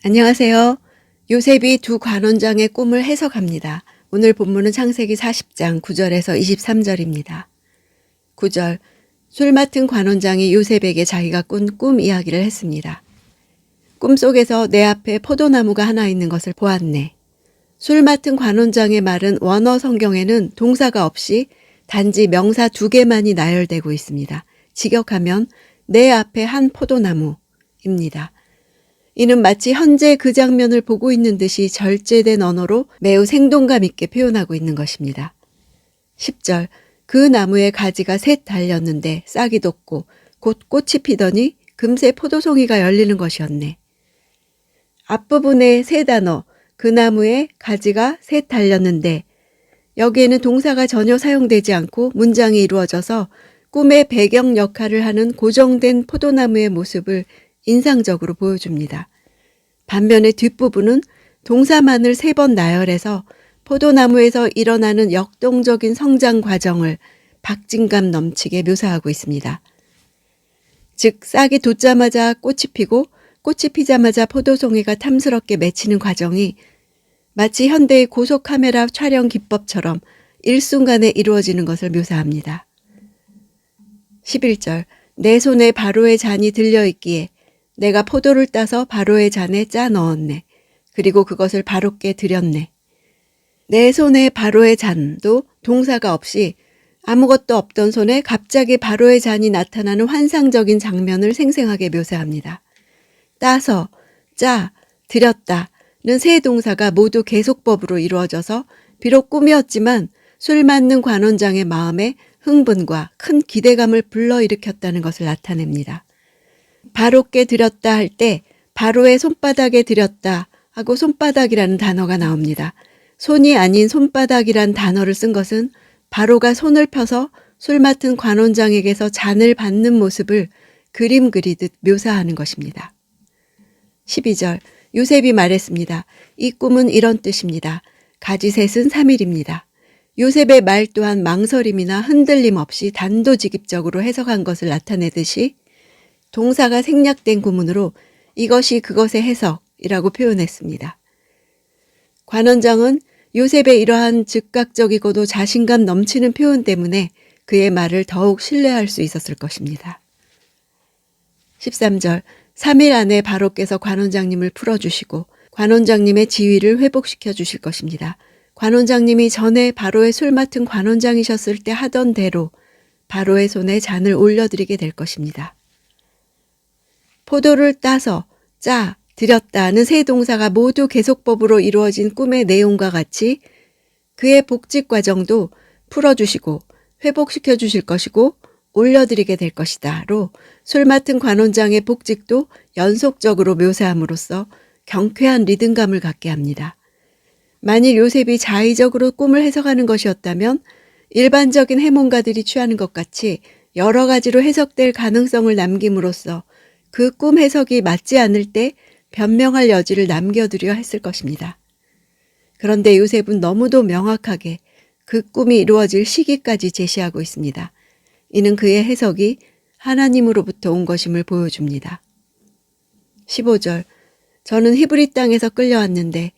안녕하세요. 요셉이 두 관원장의 꿈을 해석합니다. 오늘 본문은 창세기 40장 9절에서 23절입니다. 9절, 술 맡은 관원장이 요셉에게 자기가 꾼 꿈 이야기를 했습니다. 꿈속에서 내 앞에 포도나무가 하나 있는 것을 보았네. 술 맡은 관원장의 말은 원어 성경에는 동사가 없이 단지 명사 2개만이 나열되고 있습니다. 직역하면 내 앞에 한 포도나무입니다. 이는 마치 현재 그 장면을 보고 있는 듯이 절제된 언어로 매우 생동감 있게 표현하고 있는 것입니다. 10절, 그 나무에 가지가 셋 달렸는데 싹이 돋고 곧 꽃이 피더니 금세 포도송이가 열리는 것이었네. 앞부분의 세 단어, 그 나무에 가지가 셋 달렸는데 여기에는 동사가 전혀 사용되지 않고 문장이 이루어져서 꿈의 배경 역할을 하는 고정된 포도나무의 모습을 인상적으로 보여줍니다. 반면에 뒷부분은 동사만을 3번 나열해서 포도나무에서 일어나는 역동적인 성장 과정을 박진감 넘치게 묘사하고 있습니다. 즉 싹이 돋자마자 꽃이 피고 꽃이 피자마자 포도송이가 탐스럽게 맺히는 과정이 마치 현대의 고속카메라 촬영 기법처럼 일순간에 이루어지는 것을 묘사합니다. 11절, 내 손에 바로의 잔이 들려있기에 내가 포도를 따서 바로의 잔에 짜 넣었네. 그리고 그것을 바로께 드렸네. 내 손에 바로의 잔도 동사가 없이 아무것도 없던 손에 갑자기 바로의 잔이 나타나는 환상적인 장면을 생생하게 묘사합니다. 따서, 짜, 드렸다는 세 동사가 모두 계속법으로 이루어져서 비록 꿈이었지만 술 맡는 관원장의 마음에 흥분과 큰 기대감을 불러일으켰다는 것을 나타냅니다. 바로께 드렸다 할 때 바로의 손바닥에 드렸다 하고 손바닥이라는 단어가 나옵니다. 손이 아닌 손바닥이란 단어를 쓴 것은 바로가 손을 펴서 술 맡은 관원장에게서 잔을 받는 모습을 그림 그리듯 묘사하는 것입니다. 12절, 요셉이 말했습니다. 이 꿈은 이런 뜻입니다. 가지셋은 3일입니다. 요셉의 말 또한 망설임이나 흔들림 없이 단도직입적으로 해석한 것을 나타내듯이 동사가 생략된 구문으로 이것이 그것의 해석이라고 표현했습니다. 관원장은 요셉의 이러한 즉각적이고도 자신감 넘치는 표현 때문에 그의 말을 더욱 신뢰할 수 있었을 것입니다. 13절, 3일 안에 바로께서 관원장님을 풀어주시고 관원장님의 지위를 회복시켜 주실 것입니다. 관원장님이 전에 바로의 술 맡은 관원장이셨을 때 하던 대로 바로의 손에 잔을 올려드리게 될 것입니다. 포도를 따서, 짜, 드렸다는 세 동사가 모두 계속법으로 이루어진 꿈의 내용과 같이 그의 복직 과정도 풀어주시고 회복시켜 주실 것이고 올려드리게 될 것이다로 술 맡은 관원장의 복직도 연속적으로 묘사함으로써 경쾌한 리듬감을 갖게 합니다. 만일 요셉이 자의적으로 꿈을 해석하는 것이었다면 일반적인 해몽가들이 취하는 것 같이 여러 가지로 해석될 가능성을 남김으로써 그 꿈 해석이 맞지 않을 때 변명할 여지를 남겨두려 했을 것입니다. 그런데 요셉은 너무도 명확하게 그 꿈이 이루어질 시기까지 제시하고 있습니다. 이는 그의 해석이 하나님으로부터 온 것임을 보여줍니다. 15절, 저는 히브리 땅에서 끌려왔는데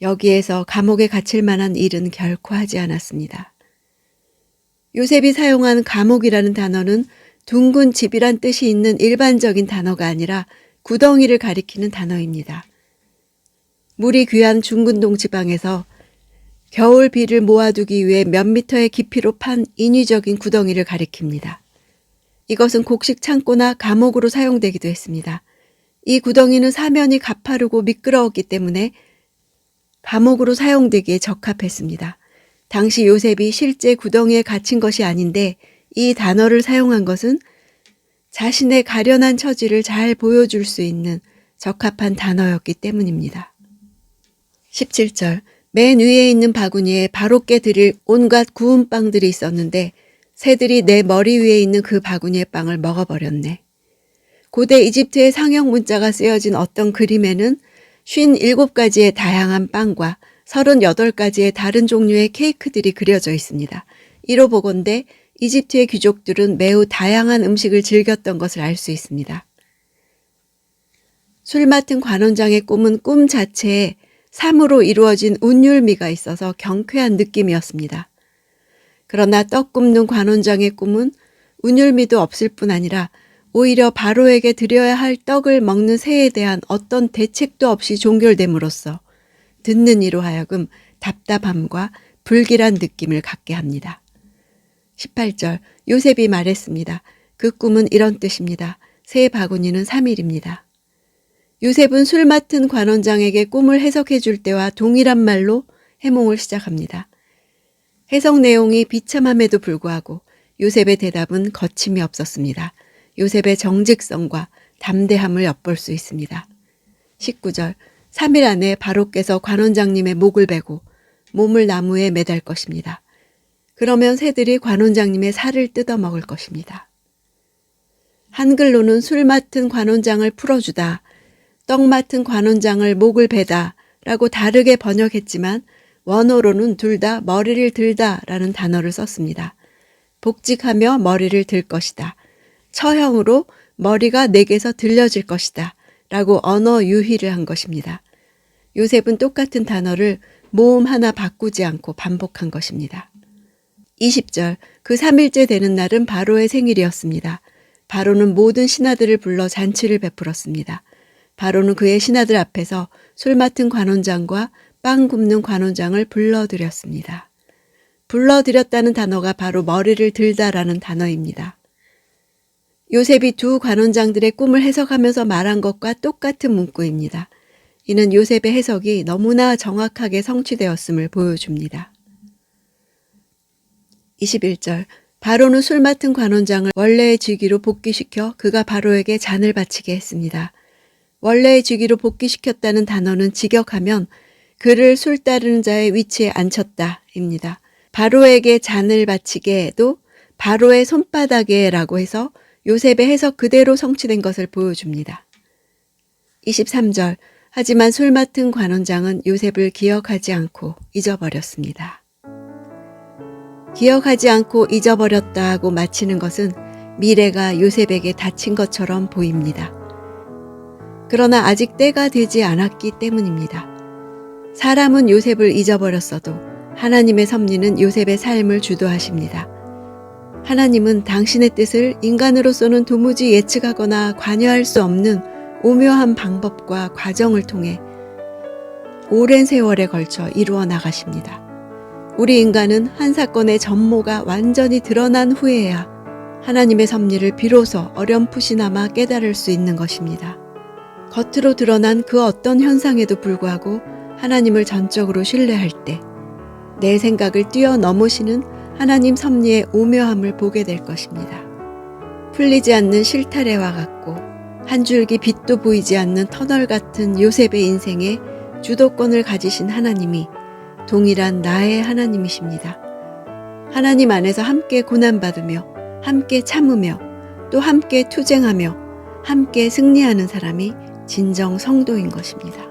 여기에서 감옥에 갇힐 만한 일은 결코 하지 않았습니다. 요셉이 사용한 감옥이라는 단어는 둥근 집이란 뜻이 있는 일반적인 단어가 아니라 구덩이를 가리키는 단어입니다. 물이 귀한 중근동 지방에서 겨울 비를 모아두기 위해 몇 미터의 깊이로 판 인위적인 구덩이를 가리킵니다. 이것은 곡식 창고나 감옥으로 사용되기도 했습니다. 이 구덩이는 사면이 가파르고 미끄러웠기 때문에 감옥으로 사용되기에 적합했습니다. 당시 요셉이 실제 구덩이에 갇힌 것이 아닌데 이 단어를 사용한 것은 자신의 가련한 처지를 잘 보여줄 수 있는 적합한 단어였기 때문입니다. 17절, 맨 위에 있는 바구니에 바로께 드릴 온갖 구운 빵들이 있었는데 새들이 내 머리 위에 있는 그 바구니의 빵을 먹어버렸네. 고대 이집트의 상형 문자가 쓰여진 어떤 그림에는 57가지의 다양한 빵과 38가지의 다른 종류의 케이크들이 그려져 있습니다. 이로 보건대 이집트의 귀족들은 매우 다양한 음식을 즐겼던 것을 알 수 있습니다. 술 맡은 관원장의 꿈은 꿈 자체에 삶으로 이루어진 운율미가 있어서 경쾌한 느낌이었습니다. 그러나 떡 굽는 관원장의 꿈은 운율미도 없을 뿐 아니라 오히려 바로에게 드려야 할 떡을 먹는 새에 대한 어떤 대책도 없이 종결됨으로써 듣는 이로 하여금 답답함과 불길한 느낌을 갖게 합니다. 18절 요셉이 말했습니다. 그 꿈은 이런 뜻입니다. 새 바구니는 3일입니다. 요셉은 술 맡은 관원장에게 꿈을 해석해 줄 때와 동일한 말로 해몽을 시작합니다. 해석 내용이 비참함에도 불구하고 요셉의 대답은 거침이 없었습니다. 요셉의 정직성과 담대함을 엿볼 수 있습니다. 19절 3일 안에 바로께서 관원장님의 목을 베고 몸을 나무에 매달 것입니다. 그러면 새들이 관원장님의 살을 뜯어먹을 것입니다. 한글로는 술 맡은 관원장을 풀어주다, 떡 맡은 관원장을 목을 베다 라고 다르게 번역했지만 원어로는 둘 다 머리를 들다 라는 단어를 썼습니다. 복직하며 머리를 들 것이다. 처형으로 머리가 내게서 들려질 것이다 라고 언어 유희를 한 것입니다. 요셉은 똑같은 단어를 모음 하나 바꾸지 않고 반복한 것입니다. 20절 그 3일째 되는 날은 바로의 생일이었습니다. 바로는 모든 신하들을 불러 잔치를 베풀었습니다. 바로는 그의 신하들 앞에서 술 맡은 관원장과 빵 굽는 관원장을 불러들였습니다. 불러들였다는 단어가 바로 머리를 들다라는 단어입니다. 요셉이 두 관원장들의 꿈을 해석하면서 말한 것과 똑같은 문구입니다. 이는 요셉의 해석이 너무나 정확하게 성취되었음을 보여줍니다. 21절 바로는 술 맡은 관원장을 원래의 직위로 복귀시켜 그가 바로에게 잔을 바치게 했습니다. 원래의 직위로 복귀시켰다는 단어는 직역하면 그를 술 따르는 자의 위치에 앉혔다입니다. 바로에게 잔을 바치게도 바로의 손바닥에라고 해서 요셉의 해석 그대로 성취된 것을 보여줍니다. 23절 하지만 술 맡은 관원장은 요셉을 기억하지 않고 잊어버렸습니다. 기억하지 않고 잊어버렸다고 마치는 것은 미래가 요셉에게 닥친 것처럼 보입니다. 그러나 아직 때가 되지 않았기 때문입니다. 사람은 요셉을 잊어버렸어도 하나님의 섭리는 요셉의 삶을 주도하십니다. 하나님은 당신의 뜻을 인간으로서는 도무지 예측하거나 관여할 수 없는 오묘한 방법과 과정을 통해 오랜 세월에 걸쳐 이루어 나가십니다. 우리 인간은 한 사건의 전모가 완전히 드러난 후에야 하나님의 섭리를 비로소 어렴풋이나마 깨달을 수 있는 것입니다. 겉으로 드러난 그 어떤 현상에도 불구하고 하나님을 전적으로 신뢰할 때 내 생각을 뛰어넘으시는 하나님 섭리의 오묘함을 보게 될 것입니다. 풀리지 않는 실타래와 같고 한 줄기 빛도 보이지 않는 터널 같은 요셉의 인생에 주도권을 가지신 하나님이 동일한 나의 하나님이십니다. 하나님 안에서 함께 고난받으며 함께 참으며 또 함께 투쟁하며 함께 승리하는 사람이 진정 성도인 것입니다.